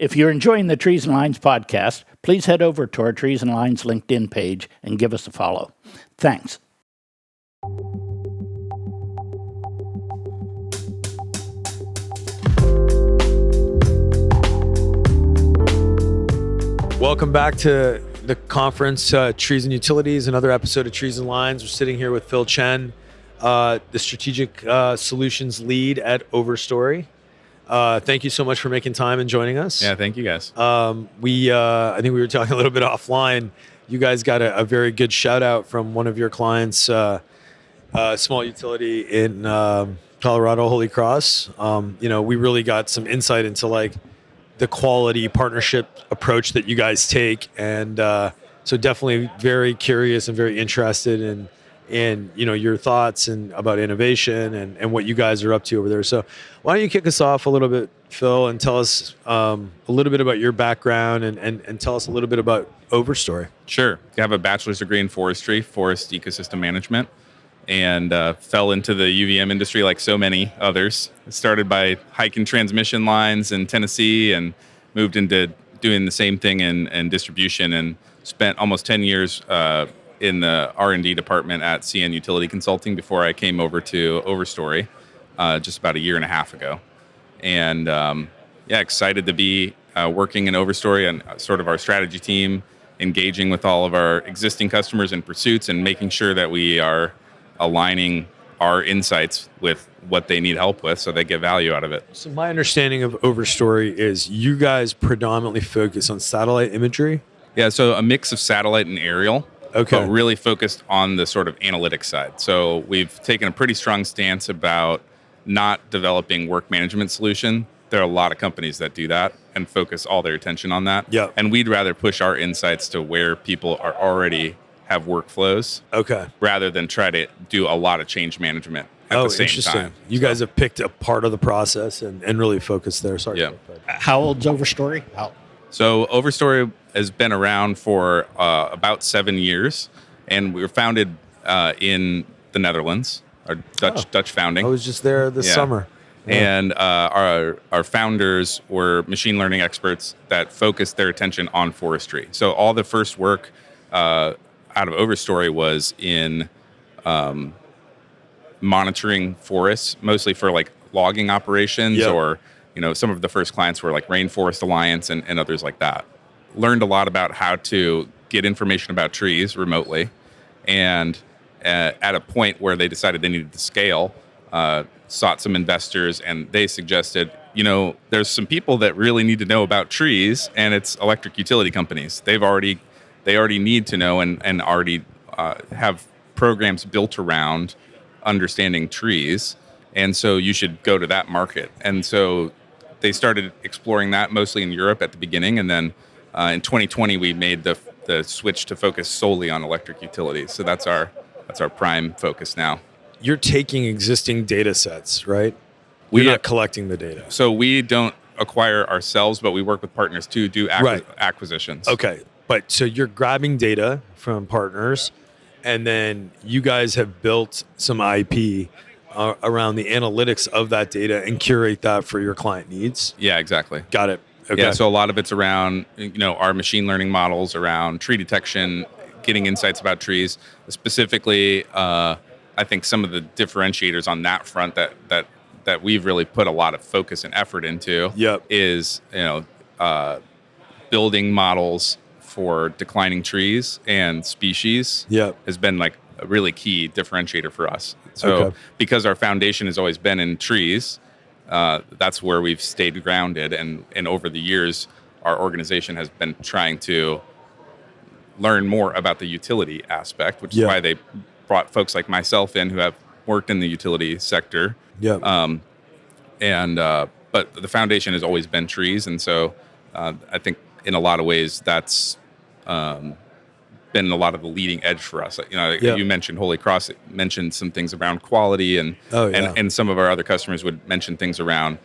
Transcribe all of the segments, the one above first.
If you're enjoying the Trees and Lines podcast, please head over to our Trees and Lines LinkedIn page and give us a follow. Thanks. Welcome back to the conference, Trees and Utilities, another episode of Trees and Lines. We're sitting here with Phil Chen, the Strategic Solutions Lead at Overstory. Thank you so much for making time and joining us. Yeah, thank you guys. I think we were talking a little bit offline. You guys got a very good shout out from one of your clients, small utility in Colorado, Holy Cross. We really got some insight into the quality partnership approach that you guys take, and so definitely very curious and very interested in your thoughts and about innovation and what you guys are up to over there. So why don't you kick us off a little bit, Phil, and tell us a little bit about your background and tell us a little bit about Overstory. Sure. I have a bachelor's degree in forestry, forest ecosystem management, and fell into the UVM industry like so many others. I started by hiking transmission lines in Tennessee and moved into doing the same thing in distribution, and spent almost 10 years in the R&D department at CN Utility Consulting before I came over to Overstory just about a year and a half ago. And excited to be working in Overstory and sort of our strategy team, engaging with all of our existing customers and pursuits and making sure that we are aligning our insights with what they need help with so they get value out of it. So my understanding of Overstory is you guys predominantly focus on satellite imagery? Yeah, so a mix of satellite and aerial, okay, but really focused on the sort of analytics side. So we've taken a pretty strong stance about not developing work management solution. There are a lot of companies that do that and focus all their attention on that. Yeah. And we'd rather push our insights to where people are already have workflows, okay, rather than try to do a lot of change management at the same time. You guys have picked a part of the process and really focused there. Sorry. Yeah. How old's Overstory? So Overstory has been around for about 7 years, and we were founded in the Netherlands, our Dutch founding. I was just there this summer. Yeah. And our founders were machine learning experts that focused their attention on forestry. So all the first work out of Overstory was in monitoring forests, mostly for logging operations, or some of the first clients were like Rainforest Alliance and others like that. Learned a lot about how to get information about trees remotely, and at a point where they decided they needed to scale, sought some investors, and they suggested, there's some people that really need to know about trees, and it's electric utility companies. They already need to know and already have programs built around understanding trees, and so you should go to that market. And so they started exploring that mostly in Europe at the beginning, and then in 2020 we made the switch to focus solely on electric utilities. So that's our prime focus now. You're taking existing data sets, right? You're not collecting the data. So we don't acquire ourselves, but we work with partners to do acquisitions. Okay. But so you're grabbing data from partners, and then you guys have built some IP around the analytics of that data and curate that for your client needs. Yeah, exactly. Got it. Okay. Yeah, so a lot of it's around, our machine learning models around tree detection, getting insights about trees. Specifically, I think some of the differentiators on that front that we've really put a lot of focus and effort into is, building models for declining trees and species has been a really key differentiator for us. So because our foundation has always been in trees, that's where we've stayed grounded. And over the years, our organization has been trying to learn more about the utility aspect, which is why they brought folks like myself in who have worked in the utility sector. But the foundation has always been trees. And so I think in a lot of ways, that's been a lot of the leading edge for us. You mentioned Holy Cross, it mentioned some things around quality, and some of our other customers would mention things around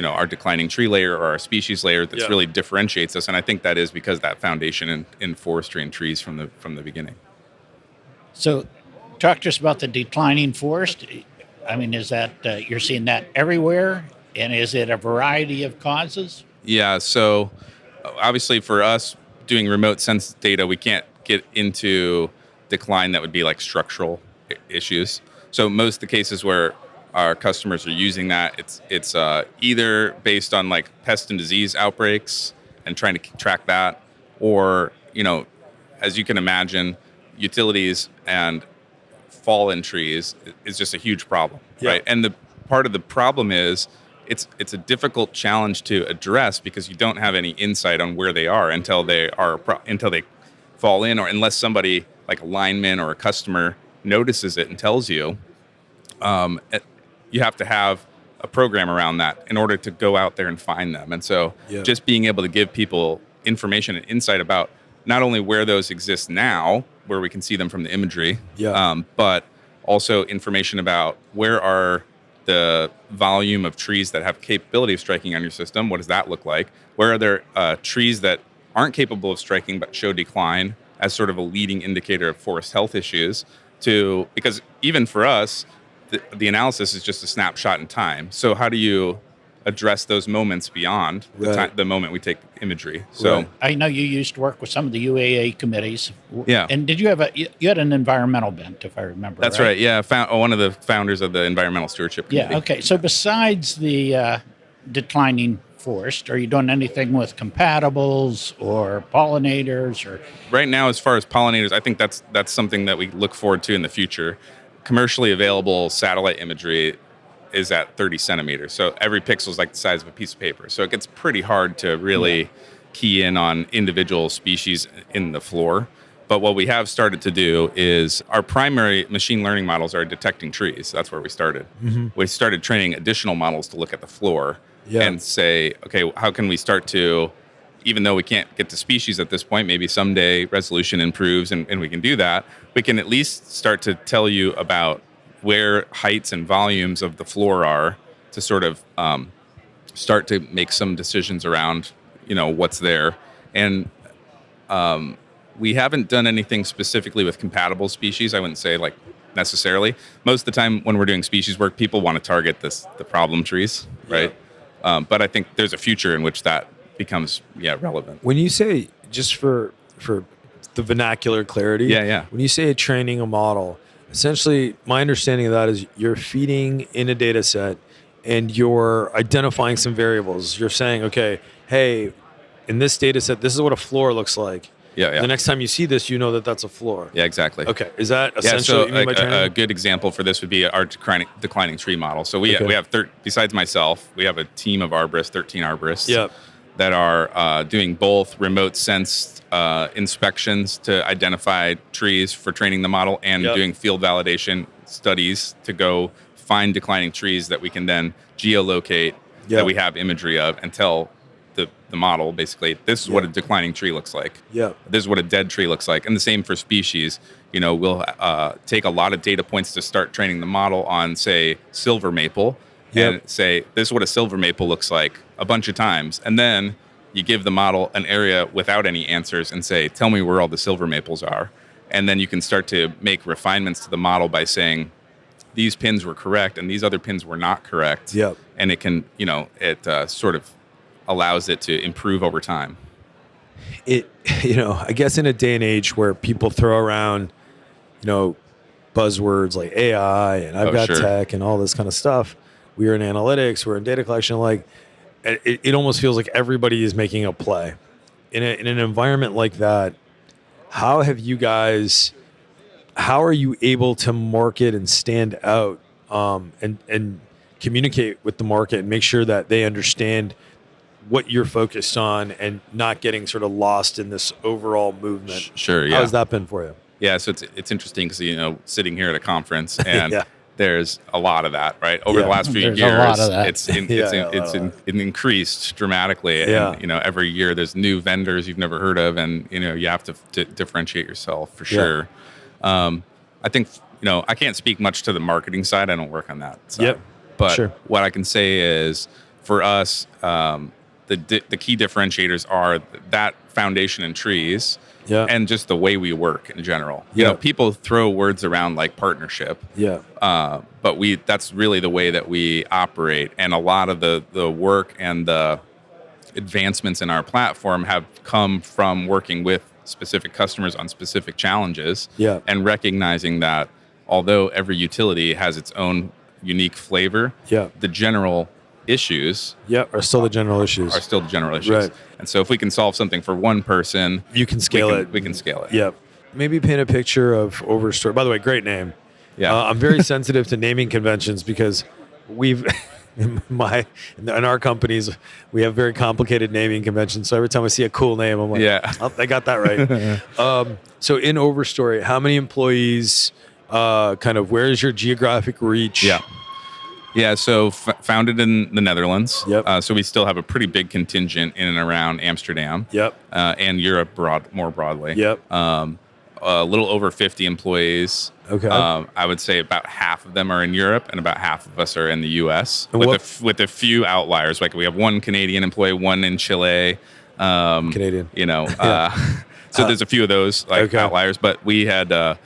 our declining tree layer or our species layer that's really differentiates us. And I think that is because that foundation in forestry and trees from the beginning. So talk to us about the declining forest. I mean, is that you're seeing that everywhere, and is it a variety of causes? Yeah. So obviously for us doing remote sense data, we can't get into decline that would be like structural issues. So most of the cases where our customers are using that, it's either based on like pest and disease outbreaks and trying to track that, or as you can imagine, utilities and fallen trees is just a huge problem, right? And the part of the problem is it's a difficult challenge to address because you don't have any insight on where they are until until they fall in, or unless somebody like a lineman or a customer notices it and tells you. You have to have a program around that in order to go out there and find them. And so just being able to give people information and insight about not only where those exist now, where we can see them from the imagery, but also information about where are the volume of trees that have capability of striking on your system. What does that look like? Where are there trees that aren't capable of striking but show decline as sort of a leading indicator of forest health issues? Because even for us, the analysis is just a snapshot in time. So how do you address those moments beyond the moment we take imagery? So I know you used to work with some of the UAA committees. Yeah. And did you had an environmental bent, if I remember? That's right. Yeah. One of the founders of the Environmental Stewardship Committee. Yeah. Okay. So besides the declining forest, are you doing anything with compatibles or pollinators or? Right now, as far as pollinators, I think that's something that we look forward to in the future. Commercially available satellite imagery is at 30 centimeters. So every pixel is like the size of a piece of paper. So it gets pretty hard to really key in on individual species in the floor. But what we have started to do is our primary machine learning models are detecting trees. That's where we started. Mm-hmm. We started training additional models to look at the floor and say, okay, how can we start to, even though we can't get to species at this point, maybe someday resolution improves and we can do that, we can at least start to tell you about where heights and volumes of the floor are to sort of start to make some decisions around, what's there. And we haven't done anything specifically with compatible species. I wouldn't say like necessarily. Most of the time when we're doing species work, people want to target the problem trees, right? But I think there's a future in which that becomes relevant. When you say, just for the vernacular clarity, when you say training a model, essentially my understanding of that is you're feeding in a data set and you're identifying some variables. You're saying, okay, hey, in this data set, this is what a floor looks like. The next time you see this, you know that that's a floor. Yeah, exactly. Okay, is that essentially what you mean by training? A good example for this would be our declining tree model. So we have, besides myself, we have a team of arborists, 13 arborists that are doing both remote sense inspections to identify trees for training the model and doing field validation studies to go find declining trees that we can then geolocate that we have imagery of and tell the model, basically, this is what a declining tree looks like. This is what a dead tree looks like. And the same for species. We'll take a lot of data points to start training the model on, say, silver maple, and say, this is what a silver maple looks like a bunch of times. And then you give the model an area without any answers and say, tell me where all the silver maples are. And then you can start to make refinements to the model by saying, these pins were correct and these other pins were not correct. And it can, it sort of allows it to improve over time. I guess in a day and age where people throw around, buzzwords like AI and I've got tech and all this kind of stuff, we're in analytics, we're in data collection, like it almost feels like everybody is making a play. In an environment like that, how are you able to market and stand out and communicate with the market and make sure that they understand what you're focused on and not getting sort of lost in this overall movement? Sure, yeah. How has that been for you? Yeah, so it's interesting because, sitting here at a conference and there's a lot of that, right? Over the last few years, it's increased dramatically. And, every year there's new vendors you've never heard of and, you have to differentiate yourself for sure. I think, I can't speak much to the marketing side. I don't work on that side. But what I can say is for us, the key differentiators are that foundation in trees and just the way we work in general. People throw words around like partnership, but that's really the way that we operate. And a lot of the work and the advancements in our platform have come from working with specific customers on specific challenges, Yeah. and recognizing that although every utility has its own unique flavor, Yeah. the general issues Yeah. Are still the general issues. are still the general issues. Right. And so if we can solve something for one person, You can scale it. We can scale it. Yep. Maybe paint a picture of Overstory. By the way, great name. Yeah. I'm very sensitive to naming conventions because we've in our companies we have very complicated naming conventions. So every time I see a cool name, I'm like, Yeah. oh, I got that right. So in Overstory, how many employees? Kind of where is your geographic reach? Yeah. Yeah, so founded in the Netherlands. Yep. So we still have a pretty big contingent in and around Amsterdam. Yep. And Europe more broadly. Yep. A little over 50 employees. Okay. I would say about half of them are in Europe, and about half of us are in the U.S. And with a few outliers. Like we have one Canadian employee, one in Chile. Canadian. So there's a few of those Okay. outliers, but we had at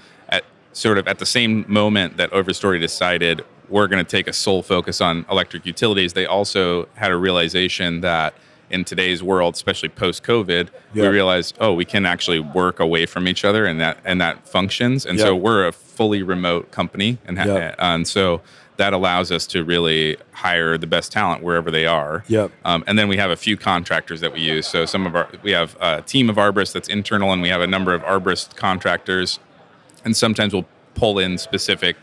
the same moment that Overstory decided we're going to take a sole focus on electric utilities, they also had a realization that in today's world, especially post-COVID, we realized, we can actually work away from each other, and that functions. And so we're a fully remote company, and so that allows us to really hire the best talent wherever they are. Yep. And then we have a few contractors that we use. So we have a team of arborists that's internal, and we have a number of arborist contractors. And sometimes we'll pull in specific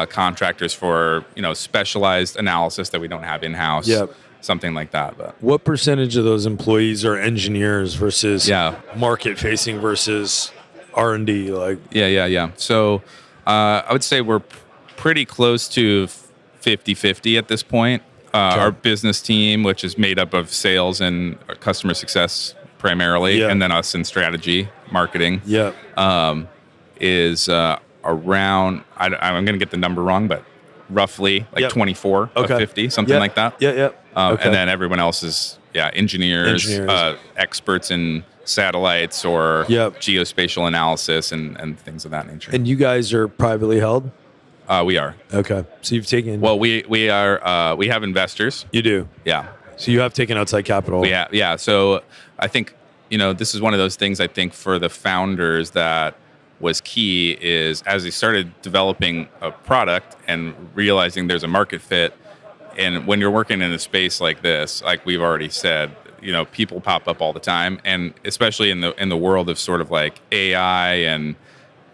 contractors for specialized analysis that we don't have in house. Yep. Something like that. But What percentage of those employees are engineers versus Yeah. market facing versus R&D? Like, yeah. So I would say we're pretty close to 50-50 at this point. Our business team, which is made up of sales and customer success primarily, Yeah. and then us in strategy, marketing, is around, I'm going to get the number wrong, but roughly like 24 of 50, something like that. Yeah. And then everyone else is, engineers. Experts in satellites or geospatial analysis and things of that nature. And you guys are privately held? We are. Okay. So you've taken... Well, we are. We have investors. You do? Yeah. So you have taken outside capital? Yeah. So I think, this is one of those things I think for the founders that was key is as they started developing a product and realizing there's a market fit. And when you're working in a space like this, like we've already said, people pop up all the time, and especially in the world of sort of like AI and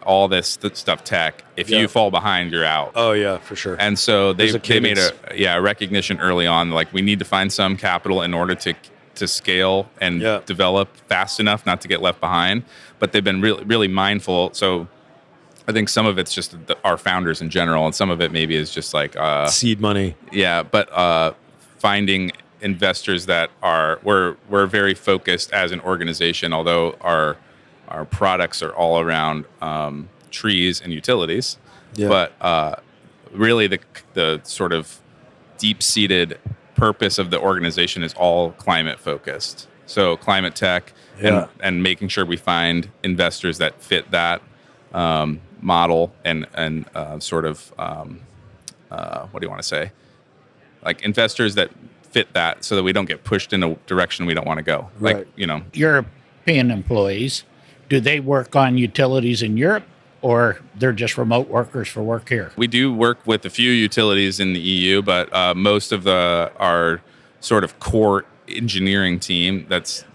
all this stuff tech, if you fall behind, you're out. Oh yeah, for sure. And so they made a recognition early on, like we need to find some capital in order to scale and develop fast enough not to get left behind. But they've been really, really mindful. So I think some of it's just our founders in general, and some of it maybe is just like seed money. Yeah, but finding investors that we're very focused as an organization, although our products are all around trees and utilities. Yeah. But really the sort of deep-seated purpose of the organization is all climate focused. So climate tech and making sure we find investors that fit that model and sort of what do you want to say? Like investors that fit that so that we don't get pushed in a direction we don't want to go. Right. Like, European employees, do they work on utilities in Europe, or they're just remote workers for work here? We do work with a few utilities in the EU, but most of our sort of core engineering team that's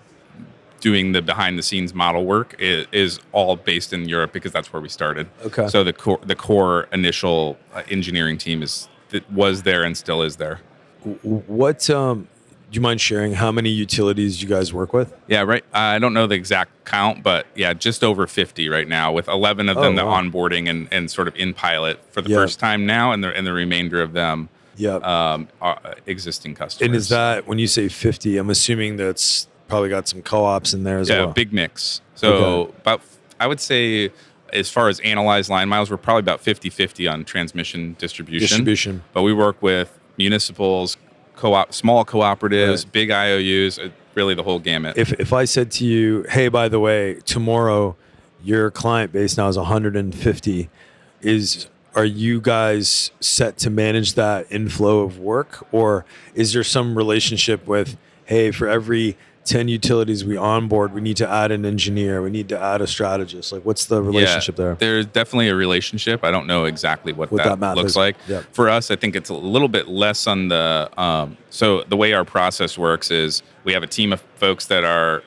doing the behind-the-scenes model work is all based in Europe because that's where we started. Okay. So the core initial engineering team was there and still is there. What do you mind sharing how many utilities you guys work with? Yeah, right. I don't know the exact count, but just over 50 right now, with 11 of them onboarding and sort of in pilot for the first time now, and the remainder of them are existing customers. And is that, when you say 50, I'm assuming that's probably got some co-ops in there as well? Yeah, big mix. So about, I would say, as far as analyzed line miles, we're probably about 50-50 on transmission distribution. But we work with municipals, small cooperatives, big IOUs, really the whole gamut. If I said to you, hey, by the way, tomorrow your client base now is 150, are you guys set to manage that inflow of work? Or is there some relationship with, hey, for every 10 utilities we onboard, we need to add an engineer, we need to add a strategist? Like, what's the relationship there? There's definitely a relationship. I don't know exactly what that math looks is. like. Yeah. For us, I think it's a little bit less on the. So the way our process works is we have a team of folks that are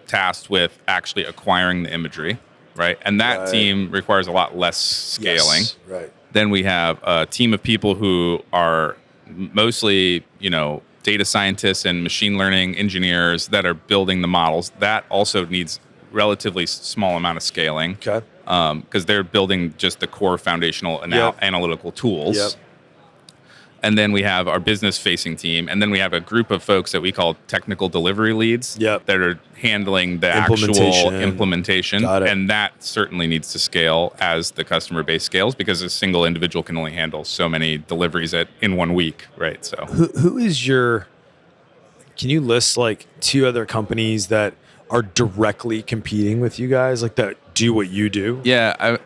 tasked with actually acquiring the imagery, right? And that team requires a lot less scaling. Yes. Right. Then we have a team of people who are mostly, data scientists and machine learning engineers that are building the models. That also needs relatively small amount of scaling. Okay. Because they're building just the core foundational analytical tools. Yep. And then we have our business-facing team, and then we have a group of folks that we call technical delivery leads that are handling the actual implementation. Got it. And that certainly needs to scale as the customer base scales, because a single individual can only handle so many deliveries in 1 week, right? So who is your? Can you list like 2 other companies that are directly competing with you guys, like that do what you do? Yeah,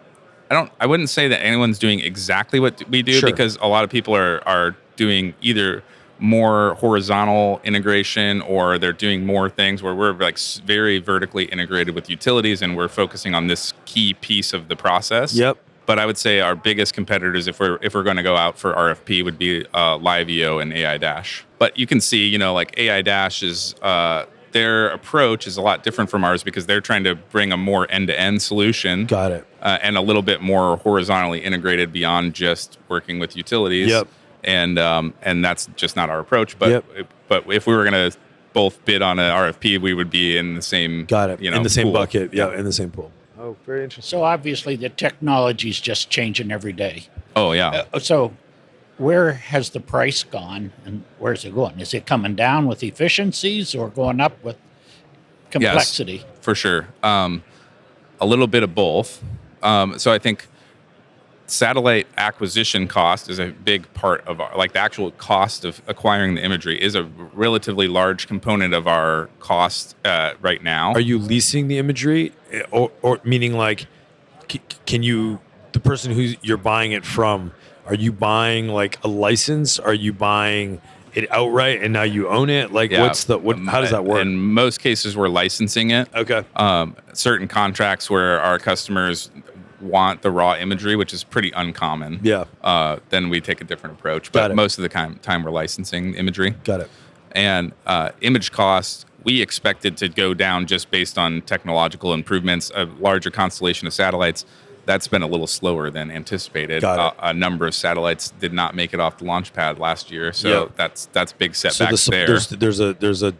I wouldn't say that anyone's doing exactly what we do, because a lot of people are doing either more horizontal integration, or they're doing more things where we're like very vertically integrated with utilities, and we're focusing on this key piece of the process. Yep. But I would say our biggest competitors, if we're going to go out for RFP, would be LiveEO and AI Dash. But you can see, like AI Dash is their approach is a lot different from ours, because they're trying to bring a more end-to-end solution. Got it. And a little bit more horizontally integrated beyond just working with utilities. Yep. And that's just not our approach. But but if we were going to both bid on an RFP, we would be in the same. Got it. In the same pool. bucket. Yeah, in the same pool. Oh, very interesting. So obviously the technology's just changing every day. Oh yeah. So where has the price gone, and where's it going? Is it coming down with efficiencies or going up with complexity? Yes, for sure. A little bit of both. So I think satellite acquisition cost is a big part of the actual cost of acquiring the imagery is a relatively large component of our cost right now. Are you leasing the imagery, or meaning like, can you, the person who you're buying it from, are you buying like a license? Are you buying it outright and now you own it? Like, how does that work? In most cases, we're licensing it. Okay. Certain contracts where our customers want the raw imagery, which is pretty uncommon. Yeah. Then we take a different approach. But most of the time we're licensing imagery. Got it. And image costs, we expected to go down just based on technological improvements. A larger constellation of satellites, that's been a little slower than anticipated. A number of satellites did not make it off the launch pad last year, so that's big setbacks there. There's a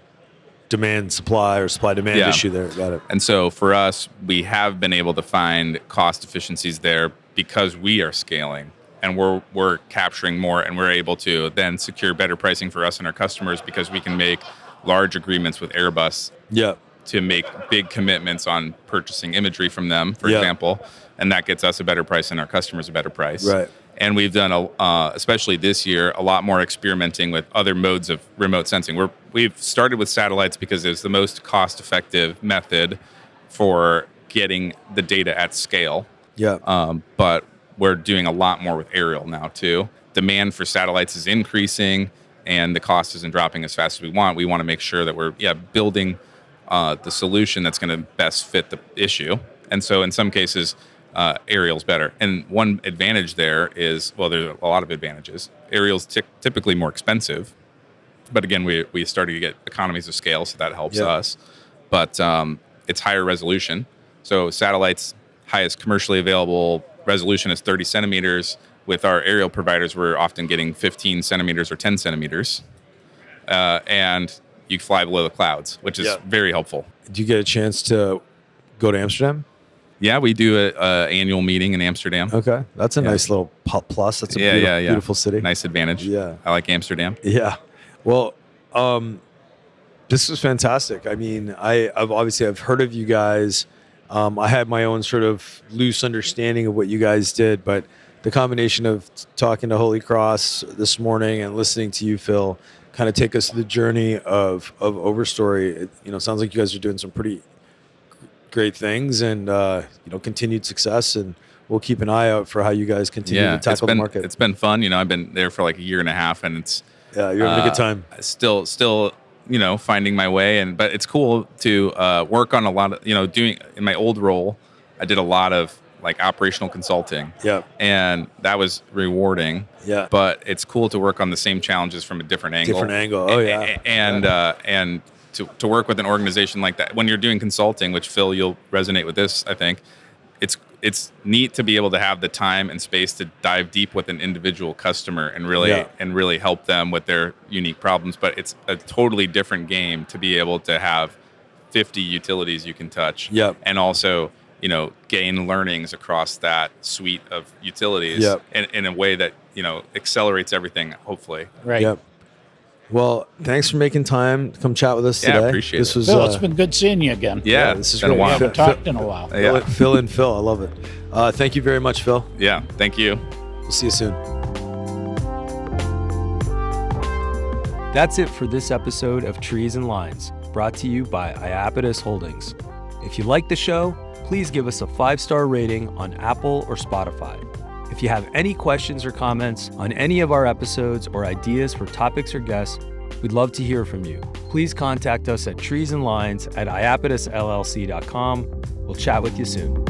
supply demand issue there. Got it. And so for us, we have been able to find cost efficiencies there because we are scaling and we're capturing more, and we're able to then secure better pricing for us and our customers, because we can make large agreements with Airbus to make big commitments on purchasing imagery from them, for example, and that gets us a better price and our customers a better price. Right. And we've done, especially this year, a lot more experimenting with other modes of remote sensing. We've started with satellites because it's the most cost-effective method for getting the data at scale. Yeah. But we're doing a lot more with aerial now too. Demand for satellites is increasing, and the cost isn't dropping as fast as we want. We want to make sure that we're building the solution that's going to best fit the issue. And so in some cases, aerial's better. And one advantage there is, well, there's a lot of advantages. Aerial's typically more expensive, but again, we started to get economies of scale, so that helps us. But it's higher resolution. So satellites, highest commercially available resolution is 30 centimeters. With our aerial providers, we're often getting 15 centimeters or 10 centimeters. And you fly below the clouds, which is very helpful. Do you get a chance to go to Amsterdam? Yeah, we do an annual meeting in Amsterdam. Okay. That's a nice little plus. That's a beautiful city. Nice advantage. Yeah. I like Amsterdam. Yeah. Well, this was fantastic. I mean, I've heard of you guys. I had my own sort of loose understanding of what you guys did, but the combination of talking to Holy Cross this morning and listening to you, Phil, kind of take us through the journey of Overstory. It sounds like you guys are doing some pretty great things, and continued success, and we'll keep an eye out for how you guys continue to tackle the market. It's been fun. I've been there for like a year and a half, and it's you're having a good time. Still finding my way. But it's cool to work on a lot of, doing in my old role, I did a lot of like operational consulting. Yeah. And that was rewarding. Yeah. But it's cool to work on the same challenges from a different angle. Oh yeah. And to work with an organization like that, when you're doing consulting, which Phil, you'll resonate with this, I think, it's neat to be able to have the time and space to dive deep with an individual customer and really help them with their unique problems. But it's a totally different game to be able to have 50 utilities you can touch. Yep. And also, gain learnings across that suite of utilities in a way that, accelerates everything, hopefully. Right. Yep. Well, thanks for making time to come chat with us today. Yeah, appreciate it. Phil, it's been good seeing you again. Yeah, this is been a great. We while. haven't talked in a while. Yeah. Phil and Phil, I love it. Thank you very much, Phil. Yeah, thank you. We'll see you soon. That's it for this episode of Trees and Lines, brought to you by Iapetus Holdings. If you like the show, please give us a 5-star rating on Apple or Spotify. If you have any questions or comments on any of our episodes or ideas for topics or guests, we'd love to hear from you. Please contact us at treesandlines@iapetusllc.com. We'll chat with you soon.